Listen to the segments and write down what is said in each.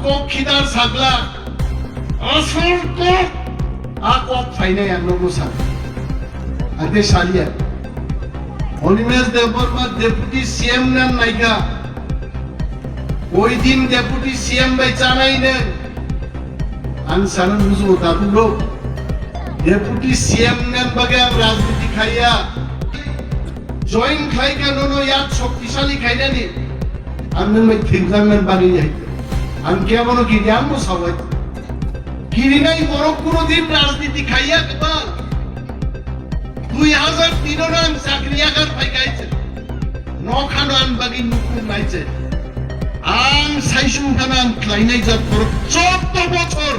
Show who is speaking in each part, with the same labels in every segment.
Speaker 1: kok khidar sagla asur kok kok fainai ang logo sa ate salia Holimes Deborma deputy CM nan naika ওই দিন deputy CM ভাই জানাই নেন আমি সানন বুঝবো তাদের লোক ডেপুটি সিএম নেন বাগে রাজনীতি খাইয়া জয়েন্ট খাই কেন ইয়ার শক্তিশালী খাইনা নি আমি ভাই থিঙ্কার নেন বাগে যাইতে আমি কেমন কি জানবো সবাই কিরি নাই বড় কোনদিন রাজনীতি খাইয়া কেবা 2003 রান চাকরিয়াগার পাই গাইছে নখানো আন বাগি নুকুর নাইছে আম সাইসুম খানান ক্লাইনাই যা পর 14 বছর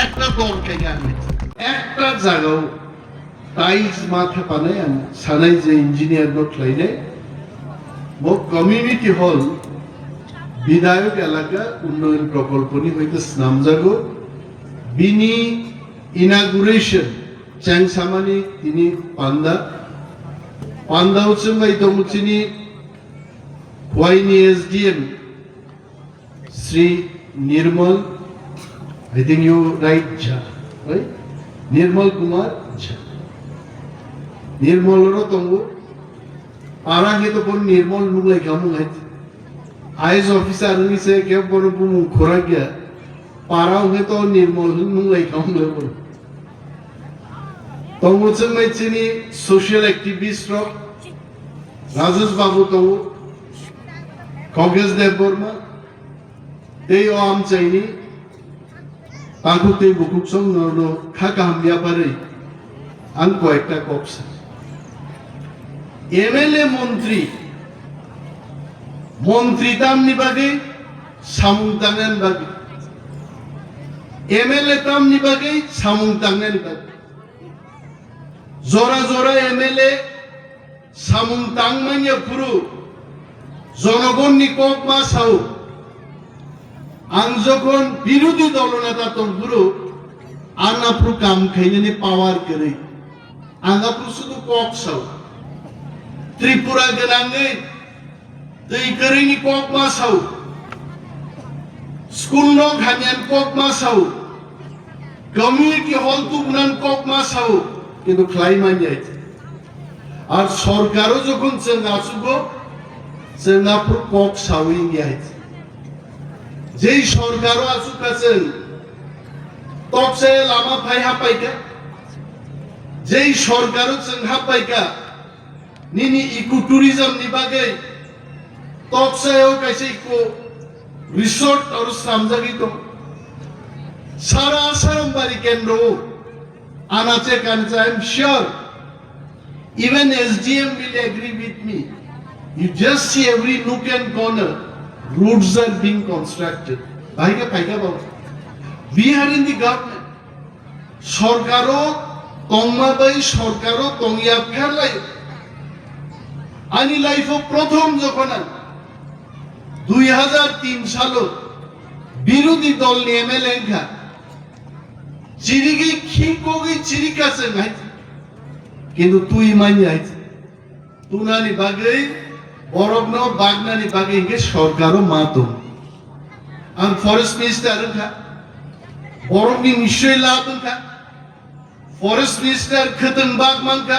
Speaker 1: একটা দল খাইয়া একটা জায়গাও টাইলস মাথা পানে সানাই যে ইঞ্জিনিয়ার নো ক্লাইনে মো কমিউনিটি হল বিধায়ক এলাকা উন্নয়ন প্রকল্প নি হইতে নামজাগো বিনি ইনাগুরেশন চ্যাংসামানি তিনি পান্দা হচ্ছে ভাই তমুচিনি হোয়াইনি SDM Sri Nirmal, I think you write Jha, right? Nirmal Kumar Jha. Nirmal ro tongo, parange to pon Nirmal nuglai kamu hai. IAS officer ni se kya pon pumu khora gya, para hoge to Nirmal nuglai kamu le pon. Tongo chen mai chini social activist ro, Rajesh Babu tongo, Congress Deborma. They am chaini pakute bukuk song no khaka hamya pare an ko ekta kopsa MLA মন্ত্রী তাম নিবাগে samung tangan bagi MLA tam nibage samung tangan bagi জোরা MLA samung tangmanya puru জনগণ নিকক মা সাউ আং যখন বিরোধী দলনেতা তরগুরু আনাপ্রু কাম খাইনে পাওয়ার করে আঙ্গাপ্রু শুধু কক সাউ ত্রিপুরা গেলাঙ্গে দেই করিনি কক মা সাউ স্কুল ন খানিয়ান কক মা সাউ কমিউনিটি হল তুগনান কক মা সাউ কিন্তু ক্লাইমান যাইছে আর সরকারও যখন চেঙ্গাছুগো চেঙ্গাপ্রু কক সাউই যাইছে যেই সরকারও আসুক আছেন তকসে লামা ফাইহা পাইকা যেই সরকারও চেংহা পাইকা নিনি ইকো ট্যুরিজম নিবাগে তকসেও কাইছে ইকো রিসোর্ট আর সামজাগিত সারা আসাম বাড়ি কেন্দ্র আনাচে কানচে I am sure even SDM will agree with me you just see every nook and corner roads are being constructed. We are in the government. Sorkaro tongma bai sorkaro tongya phelai. Ani life of prothom jokhon 2003 সালো বিরোধী দল নিয়ে MLA খা চিরিগি খিকোগি চিরিকাছে নাই কিন্তু তুই মানি আইছে তুনানি বাগেই বরগ্ন বাগনানি বাগে ইংকে সরকারও মাতো আর ফরেস্ট মিনিস্টার খা বরগ্নি নিশ্চয় লাভ খা ফরেস্ট মিনিস্টার খতন বাগ মানকা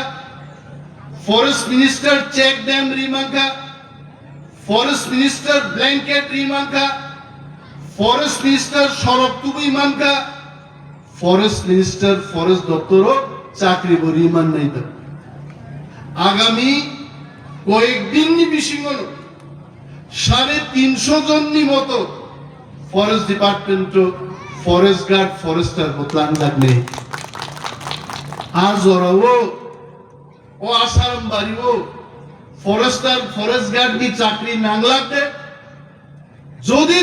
Speaker 1: ফরেস্ট মিনিস্টার চেক ড্যাম রিমানকা ফরেস্ট মিনিস্টার ব্ল্যাঙ্কেট রিমানকা ফরেস্ট মিনিস্টার সড়ক তুবি মানকা ফরেস্ট মিনিস্টার ফরেস্ট দপ্তরও চাকরি রিমান নাই তো আগামী কয়েকদিন বিশিঙ্গন 350 জন মতো forest department forest guard forester plan লাগবে আর জরাও ও আসারাম বাড়িও ফরেস্টার ফরেস্ট গার্ড নি চাকরি নাং লাগবে যদি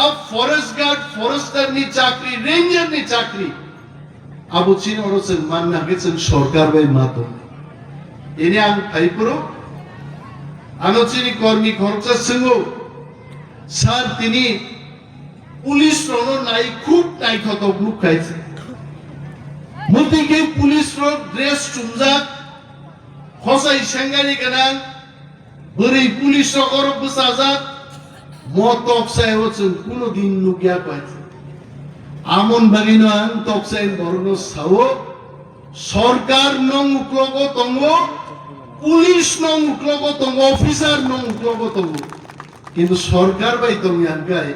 Speaker 1: আব ফরেস্ট গার্ড ফরেস্টার নি চাকরি রেঞ্জার নি চাকরি আবু চিন ওরছেন মান না গেছেন সরকার বাই মাতো এনে আমি ফাইপুরো আলোচনী কর্মী খরচা সিংহ স্যার তিনি পুলিশ রণ নাই খুব নাই কত গ্রুপ খাইছে মুতিকে police road dress চুমজাক খসাই সেঙ্গারি গানান বরি police Rogor বসাজাক তকসাই হচ্ছেন কোনদিন নুকিয়া পাইছে আমন বাগিন আন তকসাই বর্ণ সাও সরকার নং উক্লগ তঙ্গ পুলিশ নং উক্লগ তঙ্গ অফিসার নং উক্লগ তঙ্গ কিন্তু সরকার বাই তঙ্গায়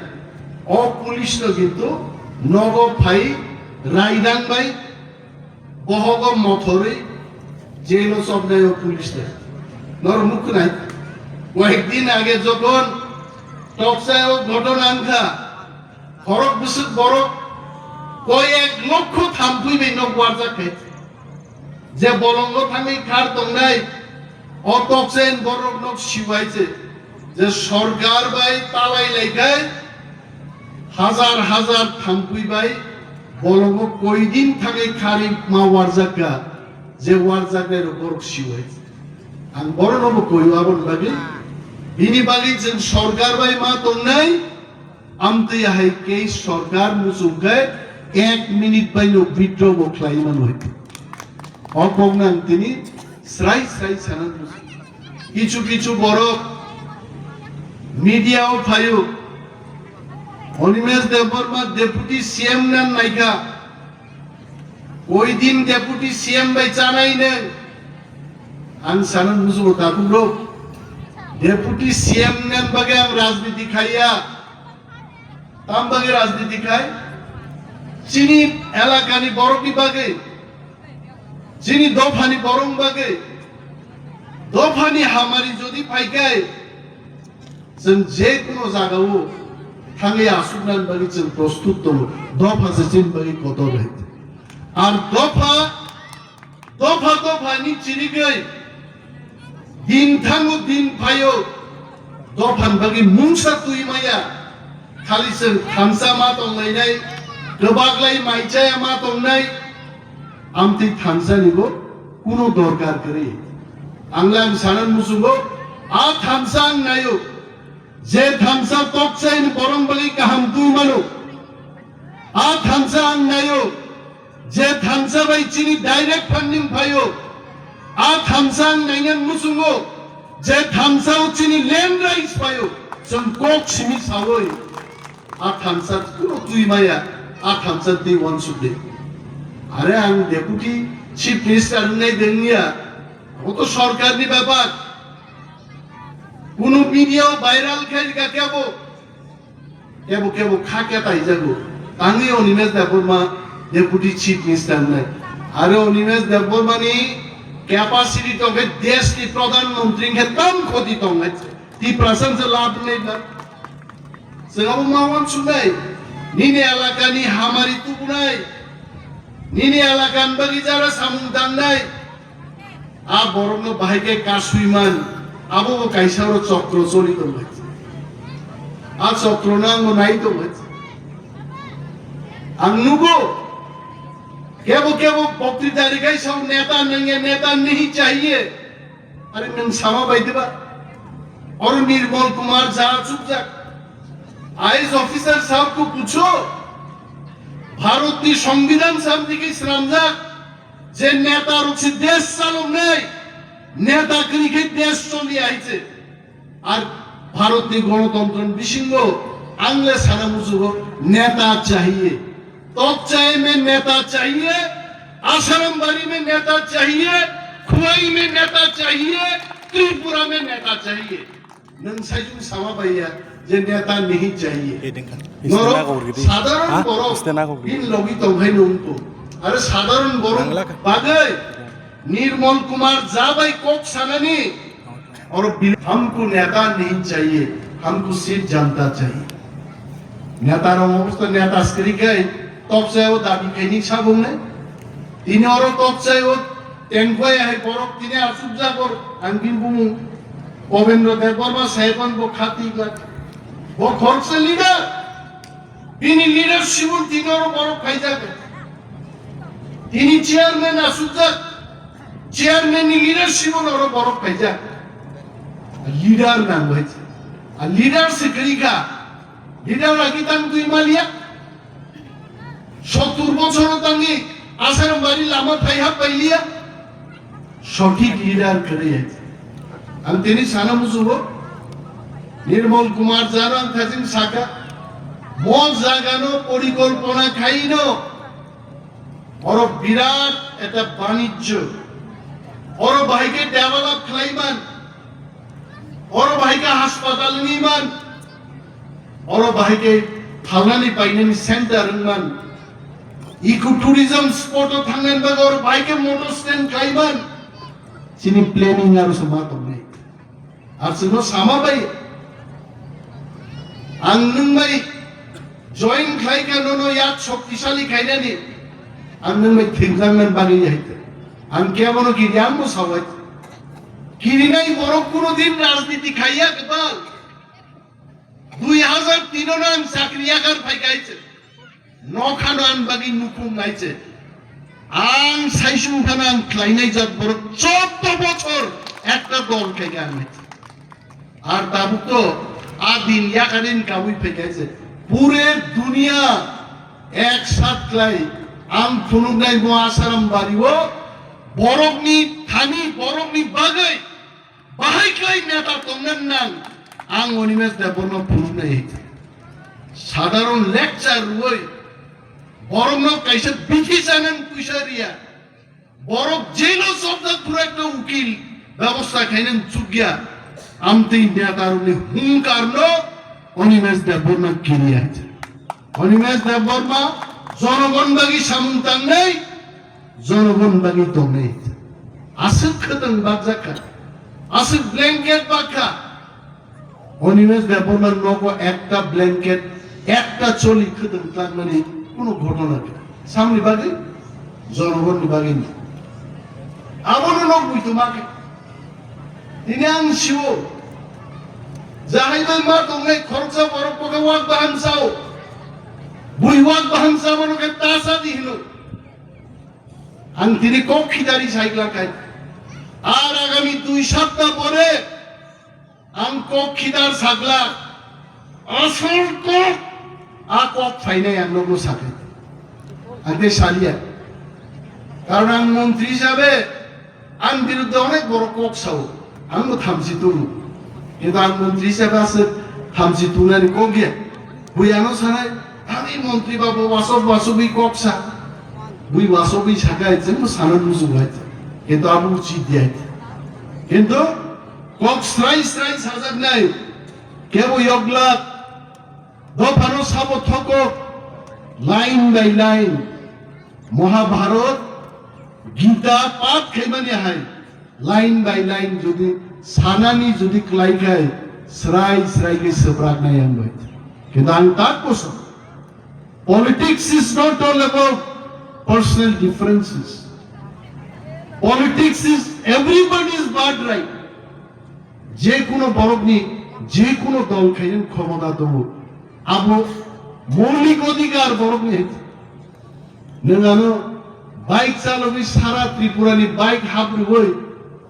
Speaker 1: অপুলিশ কিন্তু নগ ফাই রাইদাং বাই বহগ মথরে জেল সব নাই পুলিশ নাই নর মুখ নাই কয়েকদিন আগে যখন টকসায় ঘটনা আনখা খরক বছর বড় কয়েক লক্ষ থামপুইবে নগওয়ারজা খাইছে যে বলঙ্গ থামি খার তংনাই অটকসেন বড় নক শিবাইছে যে সরকার বাই তালাই লাইখায় হাজার হাজার থামপুই বাই বলঙ্গ কয়দিন থাকে খারি মা ওয়ারজাকা যে ওয়ারজাকের উপর শিবাইছে আন বড় নব কইওয়াবন বাগে বিনি বাগি যেন সরকার বাই মা তংনাই আমতে হাই কে সরকার মুসুগায় 1 মিনিট বাইনো বিদ্রোহ বখলাইমান হইতে অপগ্নান তিনি শ্রাই শ্রাই সানান কিছু কিছু বড় মিডিয়াও ফায়ু অনিমেষ দেববর্মা ডেপুটি সিএম নাম নাইকা ওই দিন ডেপুটি সিএম বাই চানাই নেন আন সানান মুসুবো তাকুলো ডেপুটি সিএম নেন বাগে আম রাজনীতি খাইয়া তাম বাগে রাজনীতি খাই চিনি এলাকানি বড় বিভাগে যিনি দফানি বরং বাগে দফানি হামারি যদি পাইকায় जों যে কোনো জায়গাও থাঙ্গে আসুনান বাগি जों প্রস্তুত দङ দফা যেন বাগি কত রইতে আর দফা দফানি চিরিগৈ দিন থাঙ্গো দিন পায়ো দফান বাগি মুংসা তুই মায়া খালি जों थांसा मा दंलायनाय गोबागलाय माइचाया मा दंनाय আমতি থামসা নিব কোনো দরকার করে আংলাং সানান মুসুগো আ থামসা নাইও যে থামসা তকসাইন বরং বলি কাহাম তুই মানো আ থামসা নাইও যে থামসা বাই চিনি ডাইরেক্ট ফান্ডিং পাইও আ থামসা নাইনান মুসুগো যে থামসা চিনি ল্যান্ড রাইটস পাইও जों কক সিমি সাওই আ থামসা কোনো তুই মায়া আ থামসা দি ওয়ান সুদে আরে আমি ডেপুটি চিফ মিনিস্টার নাই দেনিয়া ও তো সরকারি ব্যাপার কোন মিডিয়াও ভাইরাল খাইকা কেবো কেবো কেবো খাকে তাই যাগো আমি Animesh Debbarma deputy chief minister নাই আরে অনিমেষ দেববর্মানি ক্যাপাসিটি তবে দেশ কি প্রধানমন্ত্রী কে তম ক্ষতি তম আছে তি প্রশংসা লাভ নেই না সেগাম মাওয়ান শুনাই নিনে এলাকানি হামারি তুগুনাই নিনে এলাকান বাগি যারা সামুং দান্নাই আ বরং ভাইকে কাশুইমান আবো কাইসার চক্র চলিত হয়েছে আ চক্র নাঙ্গ নাই তো হয়েছে আং নুগো কেবো কেবো বক্তৃতা রেখাই সব নেতা নেঙ্গে নেতা नहीं चाहिए अरे नंग सामा बाई देबा और निर्मल कुमार जा चुप जा आईएएस ऑफिसर साहब को पूछो ভারতীয় সংবিধান সামনে ইসলাম যা যে নেতার উচিত দেশ চালক নেই নেতাগিরিকে দেশ চলি আইছে আর ভারতীয় গণতন্ত্র বিসিঙ্গ আংলে সারা মুসুব নেতা चाहिए तोकचाय में नेता चाहिए आसारामबाड़ी में नेता चाहिए खुवाई में नेता चाहिए त्रिपुरा में नेता चाहिए नंग साइजुं सामा बाइया যে নেতা नहीं चाहिए সাধারণ বড় বিন লগি তংহাই নংকো আর সাধারণ বড় বাগে निर्मल कुमार जा भाई कोक सानानी और हमको नेता नहीं चाहिए हमको सिर्फ जनता चाहिए नेता अवस्था नेता स्क्री गए तब से वो दाबी कहीं साबुंगे तीन और तब से वो टेंकोय है बरक तीन आसुब जा कर अंकिन बुमु पवेंद्र देवबर्मा साहेबन वो खाती गए वो खर्च से लीडर তিনি লিডারশিপ তিনর বড় খাই যাবে তিনি চেয়ারম্যান আসুক চেয়ারম্যান লিডারশিপ ওর বড় খাই যাবে লিডার নাম হয়েছে আর লিডার সে করিকা লিডার রাখিতাম তুই মালিয়া 70 বছর তাঙ্গি আসারামবাড়ি লামা ফাইহা পাইলিয়া সঠিক লিডার করে আমি তিনি সানা মুসুব নির্মল কুমার জানান থাকেন শাখা মদ জাগানো পরিকল্পনা খাইনো বড় বিরাট একটা বাণিজ্য বড় ভাইকে ডেভেলপ খাইমান বড় ভাইকে হাসপাতাল নিমান বড় ভাইকে ফালানি পাইনানি সেন্টার মান ইকো ট্যুরিজম স্পট থাঙ্গেন বড় ভাইকে মোটর স্ট্যান্ড খাইমান চিনি প্ল্যানিং আর সমা তমনে আর সুনো সামা ভাই आं नों बाय जइन खायखानो याद शक्तिशाली खायनानि आं नों बाय थिंखांनान बागै जाहैते आं केवनो गिरियाम मोसावाय गिरिनाय बरफ कोनो दिन राजनीति खाइया गोबां 2003 आं साख्रियागार फायगायছে नखानो आं बागै नुखुम नायছে आं साइसुमखाना आं ख्लायनाय जात बर 14 বছর একটা দল খাইগা आं আর তাবু তো आदिन याकादिन काबुई फेकायছে पूरे दुनिया एक साथ क्लाय आम थुनुगनाय मो आसाराम बारिओ बरफनि थानि बरफनि बागै बाहाय क्लाय नेता तंगन नां आं अनिमेश देबबर्मा फुनुगनाय साधारण लेक्चार रुय बरफनो कायसे बिथि जानान पुइसारिया बरफ जेलो शब्द पुरा एक उकिल व्यवस्था खायनन चुगिया आमती नेतारुनी हुंकारनो अनिमेश देबबर्मा किरिया अनिमेश देबबर्मा जनगण बागि सामुंतां नै जनगण बागि दंनै आसुक खदों बाजाखा आसुक ब्लैंकेट बाखा अनिमेश देबबर्मा नगो एकटा ब्लैंकेट एकटा चली खदों तारमाने कोनो घटना सामनि बागि जनगणनि बागि आबोनो नग बुइतो माके ini ang siwo jahay bang ma tongai khorcha borok poka wak baham sao bui wak baham sao mano ke tasa dihilo ang tini kokhidari saikla kai ar agami 2 সপ্তাহ pore ang kokhidar sagla asol ko a kok phainai ang logo sakhe ade shalia karon ang মন্ত্রী হিসাবে ang বিরুদ্ধে অনেক বড় cock sao आंबो 32 কিন্তু आं মন্ত্রী হিসেবে আছে 32 নানি কোগে বুইয়ানো সানাই আমি মন্ত্রী বাবু বাসবি কক্সা বুই বাসবি সাগাইছে মো সানান মুজু হইছে কিন্তু আবু উচিত দিয়াইছে কিন্তু কক্স রাইস হাজার নাই কেবো ইগলা দফানো সাবো থক line by line Mahabharata Gita পাঠ খাইমানি হাই लाइन बाय लाइन जुदी सानानी जुदी क्लाइ खाय स्राय के सब्राग नाय आं बाय किंतु आं ताक कोसम politics is not all about personal differences politics is everybody's birth right जे कोनो बरफनी जे कोनो दल खायन क्षमता दबो आबो मौलिक अधिकार बरफनी नोंगानो बाइक चालबि सारा त्रिपुरानि बाइक हाब्रु होय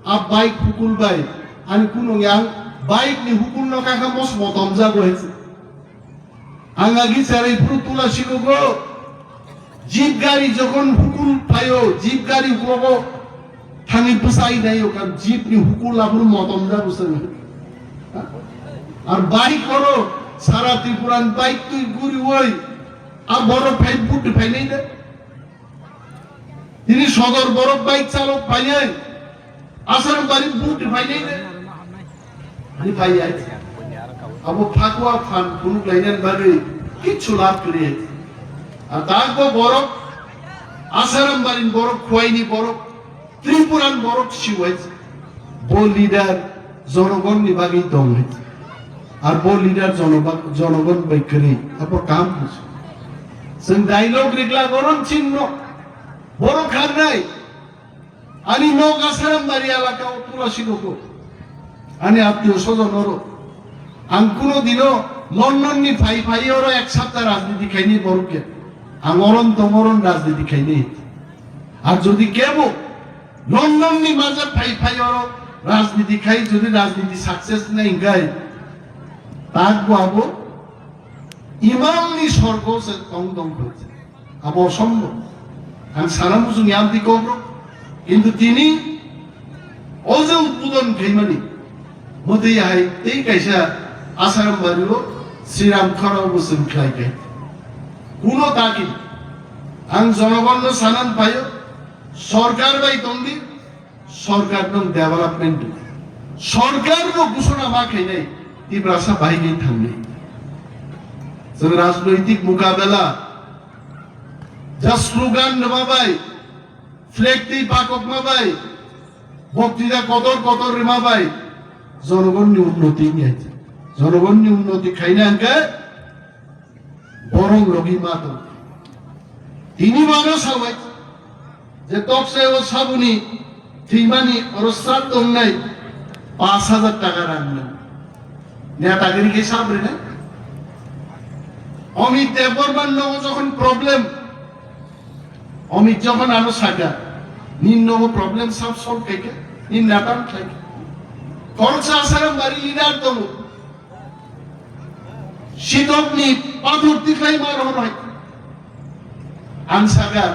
Speaker 1: आप बाइक हुकुल बाय आणि कुनो yang बाइक नि हुकुल न काखा मस मतम जागो हेछ आंगागि सारै पुतुला सिगो जीप गाड़ी যখন হুকুল পায়ো जीप गाड़ी গো থানি বসাই নাই ওখান जीप नि হুকুল আবরু মতম যাবো সঙ্গে আর বাইক করো সারা ত্রিপুরান বাইক তুই গুরি হই আর বড় ফাই বুট ফাই নাই দে তিনি সদর বড় বাইক চালক পাইয়াই आसाराम बारी बुट फाइ नै नि फाइ आइ अब फाकुवा फान कुनु लाइनान बागै किछु लाभ करि आ ताको बरफ आसाराम बारी बरफ खुवाइनि बरफ त्रिपुरान बरफ सिवाइ बो लिडार जनगणनि बागै दं আর बो लिडार जनगण बैखरि अब काम बुझ जों डायलग रिगला गरम चिन्ह बरफ खारनाय आणि नग आसाराम बारी एलाकायाव तुलासिगोखौ आणि आत्मीय स्वजनरो आं कुनो दिनो लन्डननि फाइरो एक सप्ताह राजनीति खाइनि बरफके आं अरन्त मरन राजनीति खाइनि আর যদি কেবো লন্ডনनि माजे फाइरो राजनीति खाइ যদি राजनीति सक्सेस নাই गाय ताकबो आबो इमामनि स्वर्गसे दं হয়েছে आबो असम्भव आं सारा मुजुनि आमति कब्र কিন্তু তিনি অজে উদ্বোধন খাইমানি মতেই হাই এই কাইসা আসারাম বাড়িও শ্রীরাম খরাও বসেন খাইকে কোনো তাকি আং জনগণ সানান পাইও সরকার বাই তন্দি সরকার নং ডেভেলপমেন্ট সরকার ঘোষণা মা খাই নাই তিব্রাসা বাইরে থামনে जों राजनैतिक मुकाबला जा स्लोगान नमाबाय फ्लेग ती पाकक माबाय बक्तृता कतर कतर रिमाबाय जनगणनि उन्नति निया जनगणनि उन्नति खाइना आंके बरं लगि मातो तिनी मानो साबाय जे तकसे ओ साबुनि थैमानि अरस्रात दंनाय 5000 টাকা রাখলেন নেতাগিরি কি সাবরে না অমিত দেববর্মান নব যখন প্রবলেম অমিত যখন আলো সাগা নিন নব প্রবলেম সব সলভ কেকে নিন নাটান থাকে খরচা আসারাম বাড়ি লিডার দম শীতকনি পাথর দিখাই মার হয় আন সাগা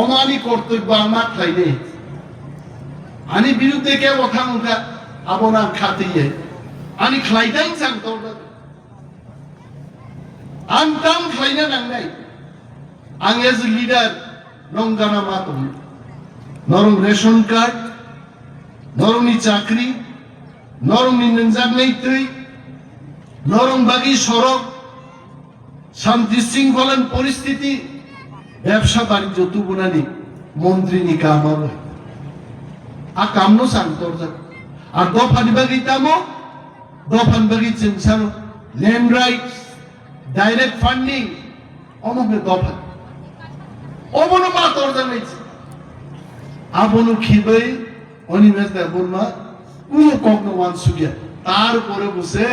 Speaker 1: অমানি কর্তব্য আমার খাই নেই আনি বিরুদ্ধে কে কথা মুখা আবনা খাতিয়ে আনি খাইদাই জানতো Antam khaina nangnai ang as a leader nonggana matum norong ration card norong ni chakri norong ni nanjagnai tui norong bagi sorok শান্তি শৃঙ্খলার পরিস্থিতি ব্যবসা বাণিজ্য তুবুনানি মন্ত্রী নি কামার আ কামনো সান্তর আর দফানি বাগি তামো দফান বাগি চিনসানো ল্যান্ড রাইটস ডাইরেক্ট ফান্ডিং অমুকে দফা অবনো মা তরজা নাইছে আবনো খিবাই অনিমেজ দেবর্মা কোনো কখনো ওয়ান সুগিয়া তারপরে বসে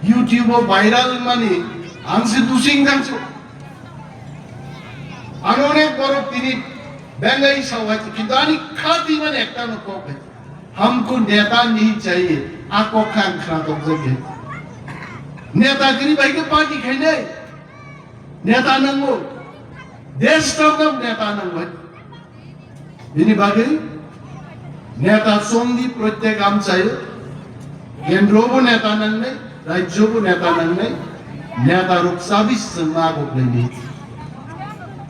Speaker 1: ইউটিউবে ভাইরাল মানে আনসি দুসিং গানছো আমি অনেক বড় তিনি বেঙ্গাই সাওয়াইছে কিন্তু আমি খাতি মানে একটা না কক हमको नेता नहीं चाहिए आपको खान खा तो जगह नेतागिरी भाई के पार्टी खाने नेता नंगो देश तो नेता नंगो ini bagi नेता सोंगी प्रत्येक आम चाहिए केंद्रों नेता नंगे राज्यों नेता नंगे नेता रुकसाबी समागो नहीं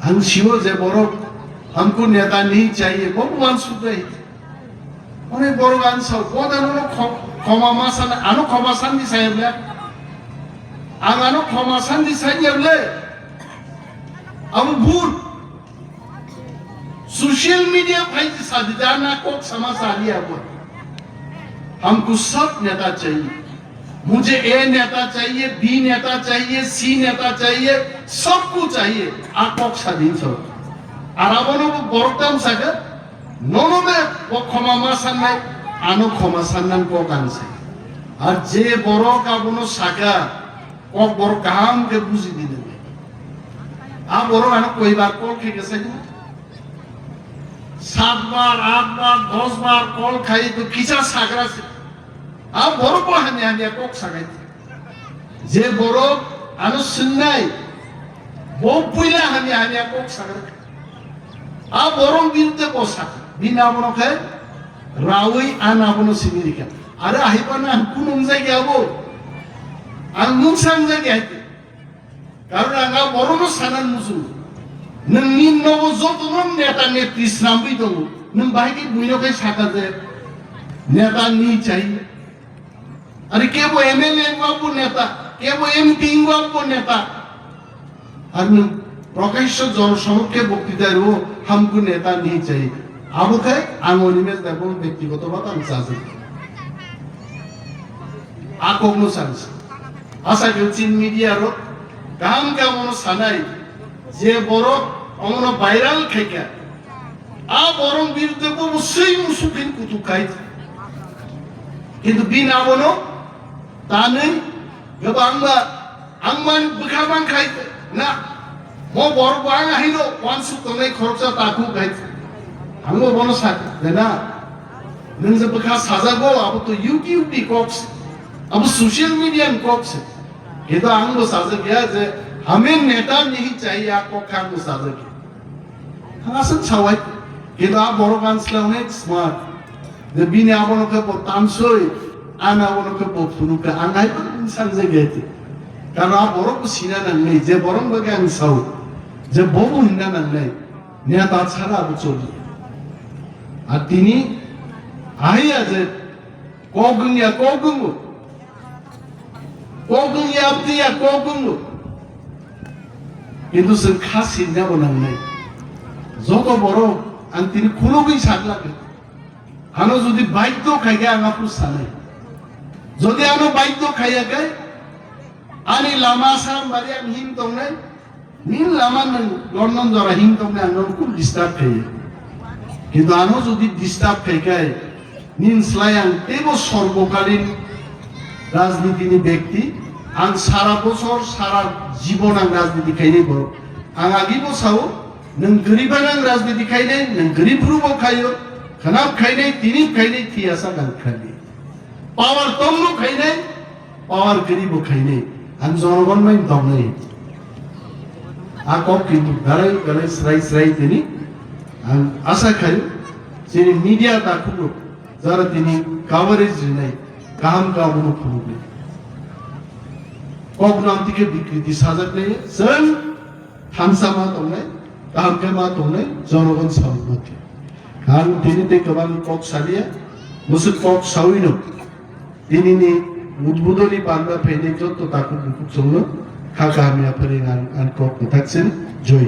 Speaker 1: हम शिवो जे बोरो हमको नेता नहीं चाहिए वो वन सुधे অনেক বড় গান সব কোদানো ক্ষমা মাসান আনো ক্ষমা শান্তি সাহেবলে আগানো ক্ষমা শান্তি সাহেবলে আবু ভূত सोशल मीडिया भाई साझेदारना को समाचार लिया वो हमको सब नेता चाहिए मुझे ए नेता चाहिए बी नेता चाहिए सी नेता चाहिए सबको चाहिए आपको स्वाधीन सब आरामनो बरकताम सागर नोनो में वो क्षमा मासान्नाय आनो क्षमा सान्नान को कांसे और जे बरो का बोनो सागा को बर काम के बुझी दी देवे आ बरो आनो कोई बार कॉल के कैसे 7 बार 8 बार 10 बार कॉल खाई तो किसा सागरा से आ बरो को हने हने को सागाई जे बरो आनो सुन्नाय वो पुइला हने हने को सागरा आ बरो बिनते को सागा बिना बनो के रावई आना बनो सिमिरिका अरे आहिपाना कुनुम जायगा आबो आं मुंसां जायगा आइते कारण आंगा बरोनो सानान मुसु नोंनि न'आव जतन नेता नेत्री स्रांबि दङ नों बाहायदि बुइनोखाय साका जे नेता नी चाहिए अरे केबो एमएलए बाबू नेता केबो एमपी बाबू नेता और नों प्रकाश जनसमक्षे बक्तृता रो हमको नेता नहीं चाहिए आबो खाय आं अनिमेष देबो व्यक्तिगत बात आं साजे आकगनो सानस आशा चिन मीडिया रो काम कामनो सानाय जे बरो अमनो भाइराल खायका आ बरं बिरुद्धे अबশ্যই मुसुफिन कुतुकाय किन्तु बिना बनो तानै गोबांबा आंमान बुखाबां खाय ना मो बरं बां हाइनो वानसु तनै खरचा ताकु गाय आंबो बनो सा देना नों जे बुखा साजागो अब तो यूट्यूब नि कॉक्स अब सोशल मीडिया नि कॉक्स किन्तु आंबो साजा गया जे हमें नेता नहीं चाहिए आपको खान मुसाफिर की हमासन छावाई किंतु आप बड़ो गांसला उन्हें स्मार्ट जब बिने आप उन्होंने पर तामसोई ana wono ke bo funuka angai ko insan je gete karon a borok ko sina nangai je borong bage ang sau je bobu hinna nangai নিয়া তাছাড়া আরো চলি আর তিনি আহিয়া যে কগুনিয়া আপতিয়া কগুঙ্গু কিন্তু সে খাসি নেব নাই যত বড় আন তিনি খুলবই সাত লাগে আনো যদি বাদ্য খাইগে আঙাপুর সানাই যদি আনো বাদ্য খাইয়া গায় আনি লামা সাম বাড়ি আমি হিম তংনাই নীল লামা লন্ডন জরা হিম তংনাই আনো খুব ডিস্টার্ব খাইয়ে কিন্তু আনো যদি ডিস্টার্ব খাইগায় নিন স্লায়াং তেবো সর্বকালীন রাজনীতিনি ব্যক্তি আং সারা বছর সারা জীবন আং রাজনীতি খাইনি বড় আং আগি বসাও নং গরিবান রাজনীতি খাইনে নং গরিব রুবো খাইও খানাব খাইনে তিনি খাইনে থিয়াসা গান খাইনে পাওয়ার তম্ম খাইনে পাওয়ার গরিব খাইনে আং জনগণ মাই দমনাই আকক কিন্তু গালাই গালাই স্রাই তিনি আং আশা খাই যিনি মিডিয়া তাকুলো যারা তিনি কাভারেজ নাই কাহাম কাবুনো খুলবে কগ্নান্তিকে বিকৃতি সাজাতে जों थामसामा दंनाय काहामकेमा दंनाय जनगण सावमति कारण दिनैते गोबां कक सालिया मुसुक कक साविनो दिनैनि उद्बोधनी बान्दा फैनाय जत्त ताकु बुकुक संनो खागामिया फोरोंआं आन कक थाकसेन जय